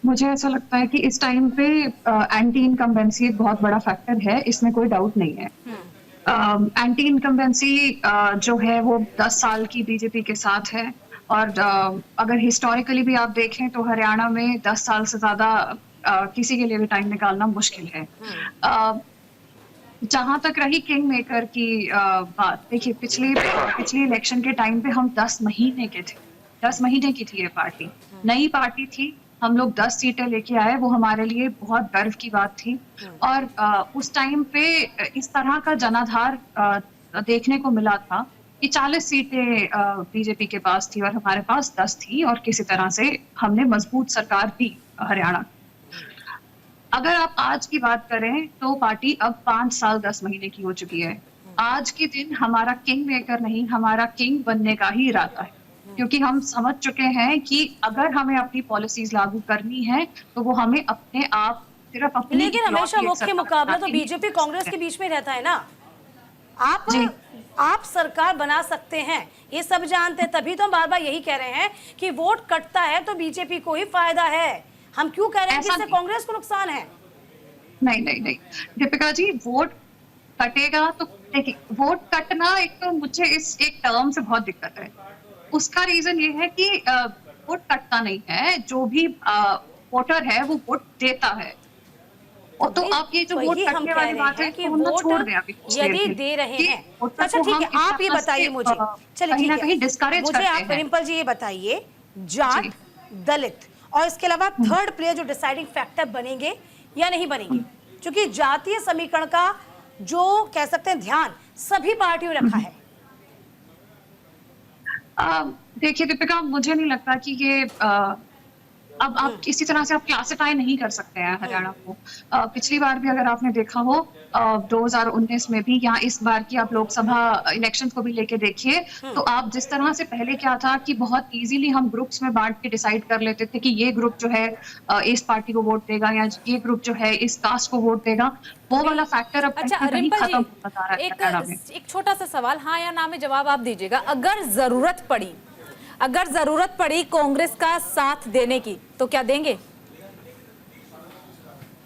मुझे ऐसा लगता है कि इस टाइम पे एंटी इनकम्बेंसी एक बहुत बड़ा फैक्टर है, इसमें कोई डाउट नहीं है। एंटी इनकम्बेंसी जो है वो 10 साल की बीजेपी के साथ है, और अगर हिस्टोरिकली भी आप देखें तो हरियाणा में 10 साल से ज्यादा किसी के लिए भी टाइम निकालना मुश्किल है। जहां तक रही किंग मेकर की बात, देखिए पिछली इलेक्शन के टाइम पे हम 10 महीने के थे, 10 महीने की थी ये पार्टी, नई पार्टी थी, हम लोग 10 सीटें लेके आए, वो हमारे लिए बहुत गर्व की बात थी। और उस टाइम पे इस तरह का जनाधार देखने को मिला था कि 40 सीटें बीजेपी के पास थी और हमारे पास 10 थी, और किसी तरह से हमने मजबूत सरकार दी हरियाणा। अगर आप आज की बात करें तो पार्टी अब 5 साल 10 महीने की हो चुकी है। आज के दिन हमारा किंग मेकर नहीं, हमारा किंग बनने का ही इरादा है, क्योंकि हम समझ चुके हैं कि अगर हमें अपनी पॉलिसीज लागू करनी है तो वो हमें अपने आप सिर्फ अपनी, लेकिन हमेशा मुख्य मुकाबला तो बीजेपी कांग्रेस के बीच में रहता है ना। आप सरकार बना सकते हैं, ये सब जानते हैं, तभी तो हम बार बार यही कह रहे हैं कि वोट कटता है तो बीजेपी को ही फायदा है। हम क्यों कह रहे हैं कि इससे कांग्रेस को नुकसान है? नहीं नहीं नहीं दीपिका जी, वोट कटेगा तो देखिए, वोट कटना एक तो मुझे इस एक टर्म से बहुत दिक्कत है। उसका रीजन ये है कि वोट कटता नहीं है, जो भी वोटर है वो वोट देता है। और तो आप ये जो वोट कटने वाली बात है कि वोट छोड़ दें अभी यदि दे रहे हैं। अच्छा ठीक है, आप ये बताइए मुझे, चलिए ठीक है, कहीं डिस्करेज मुझे आप रिम्पल जी ये बताइए, जाट, दलित और इसके अलावा थर्ड प्लेयर जो डिसाइडिंग फैक्टर बनेंगे या नहीं बनेंगे? क्योंकि जातीय समीकरण का जो कह सकते हैं ध्यान सभी पार्टियों ने रखा है। देखिए दीपिका, मुझे नहीं लगता कि ये अब आप इसी तरह से आप क्लासिफाई नहीं कर सकते हैं हरियाणा को। पिछली बार भी अगर आपने देखा हो 2019 में भी, या इस बार की आप लोकसभा इलेक्शन को भी लेके देखिए, तो आप जिस तरह से पहले क्या था कि बहुत इजीली हम ग्रुप्स में बांट के डिसाइड कर लेते थे कि ये ग्रुप जो है इस पार्टी को वोट देगा, या ये ग्रुप जो है इस कास्ट को वोट देगा, वो वाला फैक्टर अब अच्छा कहीं रिम्पल खत्म जी, होता जा रहा है हरियाणा में। एक छोटा सा सवाल, हाँ या ना में जवाब आप दीजिएगा। अगर जरूरत पड़ी कांग्रेस का साथ देने की तो क्या देंगे?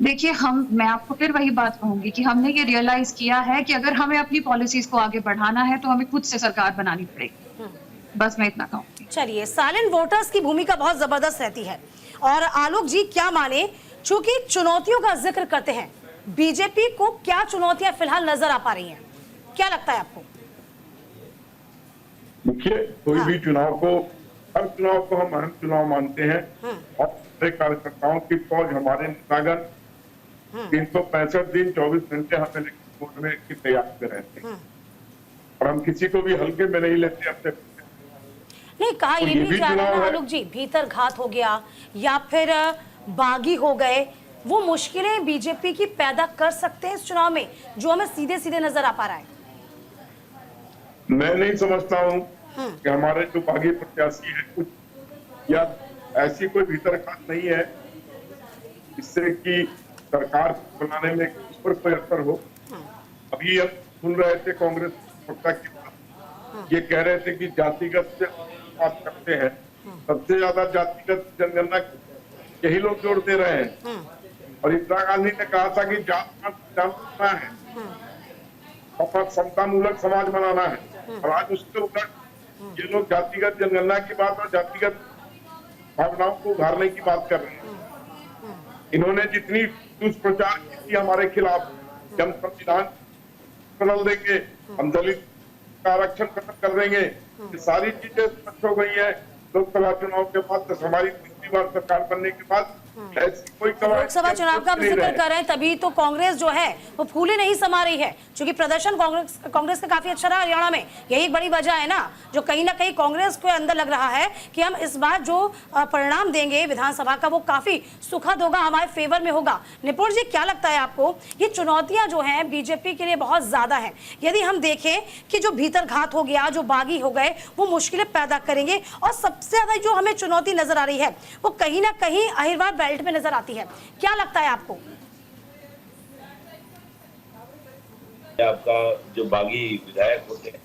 देखिए, मैं आपको फिर वही बात कहूंगी कि हमने ये रियलाइज किया है कि अगर हमें अपनी पॉलिसीज को आगे बढ़ाना है तो हमें खुद से सरकार बनानी पड़ेगी। बस मैं इतना कहूंगी। चलिए, साइलेंट वोटर्स की भूमिका बहुत जबरदस्त रहती है। और आलोक जी क्या माने, चूंकि चुनौतियों का जिक्र करते हैं, बीजेपी को क्या चुनौतियां फिलहाल नजर आ पा रही हैं, क्या लगता है आपको? देखिए, कोई भी चुनाव को, हर चुनाव को हम अहम चुनाव मानते हैं और कार्यकर्ताओं की फौज, हमारे नेतागण 365 दिन 24 घंटे हमें वोट में की तैयारी में रहते हैं और हम किसी को भी हल्के में नहीं लेते। अपने नहीं, कहा तो ये भी जा रहा है ना आलोक जी, भीतर घात हो गया या फिर बागी हो गए, वो मुश्किलें बीजेपी की पैदा कर सकते हैं इस चुनाव में, जो हमें सीधे सीधे नजर आ पा रहा है। मैं नहीं समझता हूँ कि हमारे जो बागी प्रत्याशी है कुछ या ऐसी कोई भीतर घात नहीं है इससे कि सरकार बनाने में उस पर कोई असर हो। अभी हम सुन रहे थे कांग्रेस प्रवक्ता की बात, ये कह रहे थे कि जातिगत से बात करते हैं, सबसे ज्यादा जातिगत जनगणना यही लोग जोड़ दे रहे हैं। और इंदिरा गांधी ने कहा था कि जात बनाना है, अपना समतामूलक समाज बनाना है, और आज उसके उलट ये लोग जातिगत जनगणना की बात और जातिगत भावनाओं को उभारने की बात कर रहे हैं। इन्होंने जितनी दुष्प्रचार की हमारे खिलाफ, हम संविधान बदल देंगे, हम दलित का आरक्षण खत्म कर देंगे, ये सारी चीजें स्पष्ट हो गई है लोकसभा चुनाव के बाद। हमारी तीसरी बार सरकार बनने के बाद ऐसी कोई लोकसभा चुनाव का जिक्र कर रहे हैं, तभी तो कांग्रेस जो है वो फूले नहीं समा रही है, क्योंकि प्रदर्शन कांग्रेस का काफी अच्छा रहा हरियाणा में। यही एक बड़ी वजह है ना, जो कहीं ना कहीं कांग्रेस को अंदर लग रहा है कि हम इस बार जो परिणाम देंगे विधानसभा का वो काफी सुखद होगा, हमारे फेवर में होगा। निपुण जी, क्या लगता है आपको, ये चुनौतियां जो हैं बीजेपी के लिए बहुत ज्यादा है? यदि हम देखें कि जो भीतर घात हो गया, जो बागी हो गए, वो मुश्किलें पैदा करेंगे, और सबसे ज्यादा जो हमें चुनौती नजर आ रही है वो कहीं ना कहीं अहिरवार बेल्ट में नजर आती है। क्या लगता है आपको? आपका जो बागी विधायक होते हैं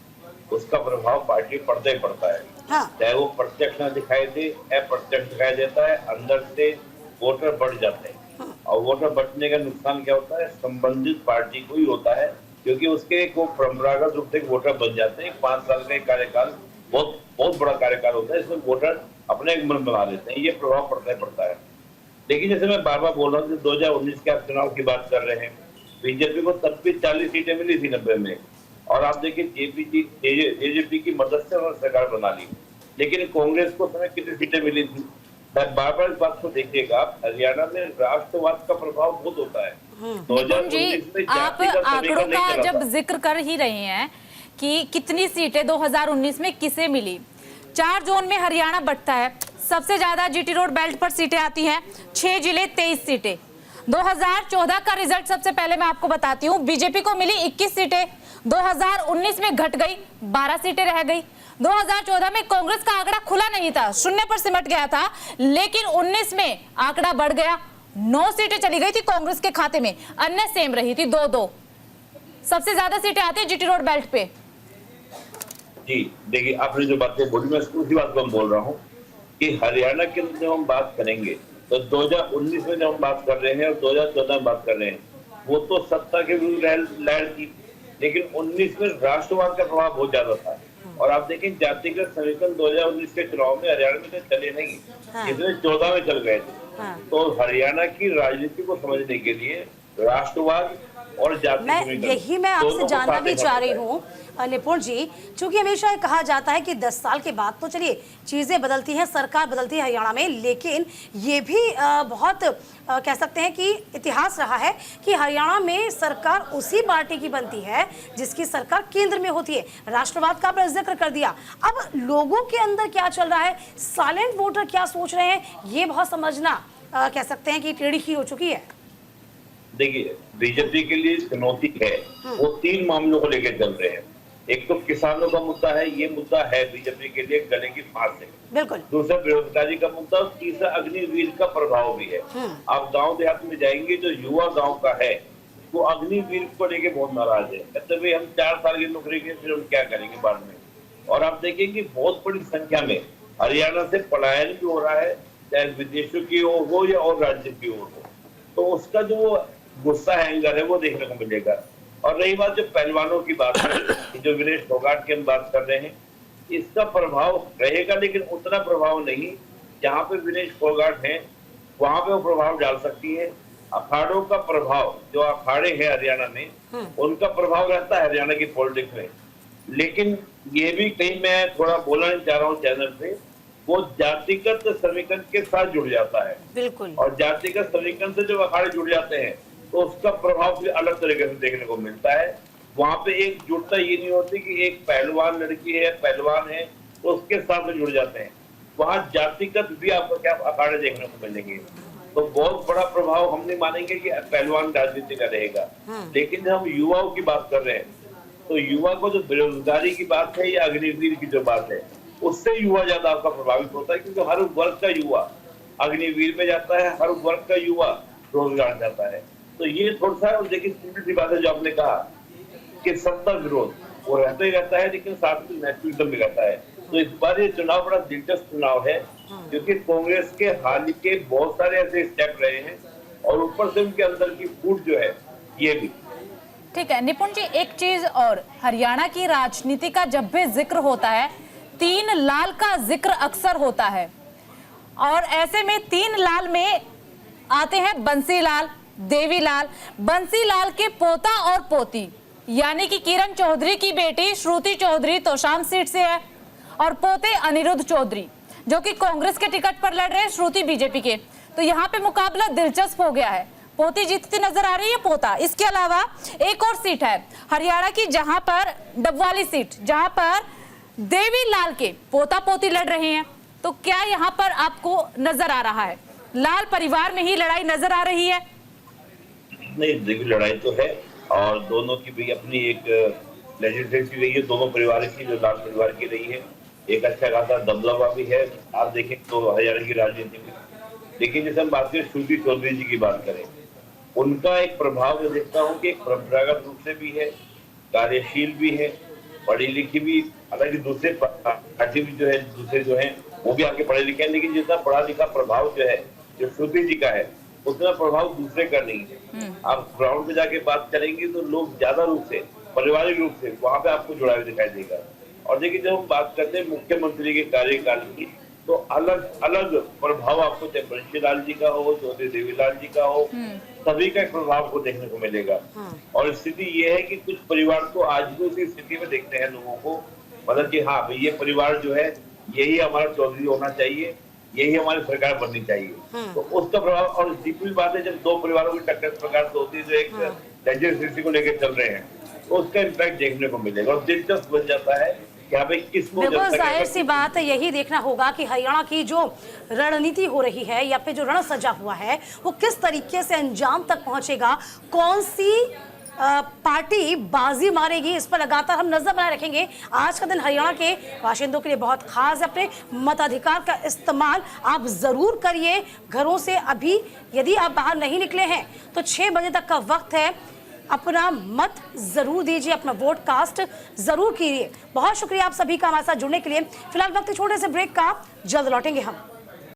उसका प्रभाव पार्टी पड़ता ही पड़ता है। हाँ। चाहे वो प्रत्यक्ष न दिखाई दे, अप्रत्यक्ष दिखाई देता है, अंदर से वोटर बढ़ जाते हैं। और वोटर बढ़ने का नुकसान क्या होता है, संबंधित पार्टी को ही होता है, क्योंकि उसके को परंपरागत रूप से वोटर बन जाते हैं। 5 साल का कार्यकाल बहुत बड़ा कार्यकाल होता है, इसमें वोटर अपने एक मन बना लेते हैं, ये प्रभाव पड़ता ही पड़ता है। लेकिन जैसे मैं बार बार बोल रहा हूँ, 2019 के आप चुनाव की बात कर रहे हैं, बीजेपी को तब भी 40 सीटें मिली थी 90 में, और आप देखिए जेजेपी की मदद से उन्होंने सरकार बना ली। लेकिन कांग्रेस को समय कितनी सीटें मिली थी? बार बार इस बात को देखिएगा, हरियाणा में राष्ट्रवाद का प्रभाव बहुत होता है। जी, आप आंकड़ों का जब जिक्र कर ही रहे हैं कि कितनी सीटें 2019 में किसे मिली, 4 जोन में हरियाणा बंटता है, सबसे ज्यादा जीटी रोड बेल्ट पर सीटें आती हैं, 6 जिले 23 सीटें। 2014 का रिजल्ट सबसे पहले मैं आपको बताती हूँ, बीजेपी को मिली 21 सीटें, 2019 में घट गई, 12 सीटें रह गई। 2014 में कांग्रेस का आंकड़ा खुला नहीं था, 0 पर सिमट गया था, लेकिन 19 में आंकड़ा बढ़ गया, 9 सीटें चली गई थी कांग्रेस के खाते में, अन्य सेम रही थी 2-2। सबसे ज्यादा सीटें आती है जीटी रोड बेल्ट पे। जी देखिए, आपने जो बातें बोली, मैं उसी बात को बोल रहा हूँ कि हरियाणा के जब हम बात करेंगे तो 2019 में जब हम बात कर रहे हैं और 2014 में बात कर रहे हैं, वो तो सत्ता के विरुद्ध लहर थी, लेकिन 19 में राष्ट्रवाद का प्रभाव बहुत ज्यादा था। और आप देखें, जातिगत समीकरण 2019 के चुनाव में हरियाणा में तो चले नहीं, इसमें 14 में चल गए थे। तो हरियाणा की राजनीति को समझने के लिए राष्ट्रवाद और जाति मैं समीकरण यही मैं आपसे दोनों को जानना साथ भी देखना चाह रही पड़ता है। हूँ निपुण जी, क्योंकि हमेशा ये कहा जाता है कि 10 साल के बाद तो चलिए चीजें बदलती हैं, सरकार बदलती है हरियाणा में, लेकिन ये भी बहुत कह सकते हैं कि इतिहास रहा है कि हरियाणा में सरकार उसी पार्टी की बनती है जिसकी सरकार केंद्र में होती है। राष्ट्रवाद का आपने जिक्र कर दिया। अब लोगों के अंदर क्या चल रहा है, साइलेंट वोटर क्या सोच रहे हैं, ये बहुत समझना कह सकते हैं कि टेढ़ी खीर हो चुकी है। देखिए, बीजेपी के लिए चुनौती है, वो 3 मामलों को लेकर चल रहे हैं। एक तो किसानों का मुद्दा है, ये मुद्दा है बीजेपी के लिए गले की फांस है। बिल्कुल। दूसरा बेरोजगारी का मुद्दा, और तीसरा अग्निवीर का प्रभाव भी है। आप गांव देहात में जाएंगे, जो युवा गांव का है वो अग्निवीर को लेके बहुत नाराज है, कहते भाई हम 4 साल की नौकरी के फिर हम क्या करेंगे बाद में। और आप देखेंगे बहुत बड़ी संख्या में हरियाणा से पलायन भी हो रहा है, चाहे विदेशों की ओर हो या और राज्य की ओर हो, तो उसका जो गुस्सा है, एंगर है, वो देखने को मिलेगा। और रही बात जो पहलवानों की बात है, जो विनेश फोगाट की हम बात कर रहे हैं, इसका प्रभाव रहेगा, लेकिन उतना प्रभाव नहीं। जहाँ पे विनेश फोगाट है वहां पे वो प्रभाव डाल सकती है। अखाड़ों का प्रभाव, जो अखाड़े हैं हरियाणा में, उनका प्रभाव रहता है हरियाणा की पॉलिटिक्स में। लेकिन ये भी कहीं मैं थोड़ा बोलना नहीं चाह रहा हूँ चैनल पे, वो जातिगत समीकरण के साथ जुड़ जाता है। बिल्कुल। और जातिगत समीकरण से जब अखाड़े जुड़ जाते हैं तो उसका प्रभाव भी अलग तरीके से देखने को मिलता है। वहां पे एक जुड़ता ये नहीं होती कि एक पहलवान लड़की है, पहलवान है, तो उसके साथ में जुड़ जाते हैं। वहां जातिगत भी आपको क्या अखाड़े देखने को मिलेंगे। तो बहुत बड़ा प्रभाव हम नहीं मानेंगे कि पहलवान राजनीति का रहेगा। लेकिन हम युवाओं की बात कर रहे हैं, तो युवा को जो बेरोजगारी की बात है या अग्निवीर की जो बात है, उससे युवा ज्यादा आपका प्रभावित होता है, क्योंकि हर वर्ग का युवा अग्निवीर में जाता है, हर वर्ग का युवा रोजगार जाता है। तो ये थोड़ा सा, और देखिए सीधी सी बात है जो आपने कहा कि सत्ता विरोध वो रहता ही रहता है, लेकिन साथ में नेतृत्व भी रहता है। तो इस बार ये चुनाव बड़ा दिलचस्प चुनाव है, क्योंकि कांग्रेस के हाल के बहुत सारे ऐसे स्टेप रहे हैं, और ऊपर से उनके अंदर की फूट जो है ये भी। ठीक है निपुण जी, एक चीज और, हरियाणा की राजनीति का जब भी जिक्र होता है 3 लाल का जिक्र अक्सर होता है, और ऐसे में 3 लाल में आते हैं बंसीलाल, देवीलाल। बंसीलाल के पोता और पोती यानी कि किरण चौधरी की बेटी श्रुति चौधरी तोशाम सीट से है, और पोते अनिरुद्ध चौधरी जो कि कांग्रेस के टिकट पर लड़ रहे हैं, श्रुति बीजेपी के। तो यहाँ पे मुकाबला दिलचस्प हो गया है, पोती जीतती नजर आ रही है, पोता। इसके अलावा एक और सीट है हरियाणा की, जहां पर डबवाली सीट, जहां पर देवीलाल के पोता पोती लड़ रहे हैं। तो क्या यहाँ पर आपको नजर आ रहा है लाल परिवार में ही लड़ाई नजर आ रही है? नहीं, देखिए लड़ाई तो है, और दोनों की भी अपनी एक लेजिस्लेटिव रही है, दोनों परिवार की, जो लाल परिवार की रही है, एक अच्छा खासा दबदबा भी है। आप देखें तो हरियाणा की राजनीति में, लेकिन जैसे हम बात करें श्रुति चौधरी जी की बात करें, उनका एक प्रभाव मैं देखता हूँ कि परंपरागत रूप से भी है, कार्यशील भी है, पढ़ी लिखी भी। हालांकि दूसरे पार्टी भी जो है, दूसरे जो है वो भी आगे पढ़े लिखे हैं, लेकिन जितना पढ़ा लिखा प्रभाव जो है जो श्रुति जी का है, उतना प्रभाव दूसरे का नहीं है। आप ग्राउंड पे जाके बात करेंगे तो लोग ज्यादा रूप से, पारिवारिक रूप से वहां पे आपको जुड़ाव दिखाई देगा। और देखिए जब हम बात करते हैं मुख्यमंत्री के कार्यकाल की, तो अलग अलग प्रभाव आपको, चाहे बंसीलाल जी का हो, चौधरी देवीलाल जी का हो, सभी का प्रभाव को देखने को मिलेगा। और स्थिति ये है कि कुछ परिवार तो आज भी उसी स्थिति में देखते हैं लोगों को, मतलब कि हाँ भाई ये परिवार जो है यही हमारा चौधरी होना चाहिए, यही हमारी सरकार बननी चाहिए। तो उसका प्रभाव, और दूसरी बात है जब 2 परिवारों की टक्कर प्रकार से होती है जो एक लेजिस्लेटिव को लेकर चल रहे हैं, तो उसका इम्पैक्ट देखने को मिलेगा, और दिलचस्प बन जाता है कि हाँ भाई किसको। बिल्कुल जाहिर सी बात है, यही देखना होगा कि हरियाणा की जो रणनीति हो रही है या फिर जो रण सजा हुआ है वो किस तरीके से अंजाम तक पहुंचेगा, कौन सी पार्टी बाजी मारेगी, इस पर लगातार हम नजर बनाए रखेंगे। आज का दिन हरियाणा के बाशिंदों के लिए बहुत खास है, अपने मताधिकार का इस्तेमाल आप जरूर करिए। घरों से अभी यदि आप बाहर नहीं निकले हैं तो 6 बजे तक का वक्त है, अपना मत जरूर दीजिए, अपना वोट कास्ट जरूर कीजिए। बहुत शुक्रिया आप सभी का हमारे साथ जुड़ने के लिए। फिलहाल वक्त छोटे से ब्रेक का, जल्द लौटेंगे हम।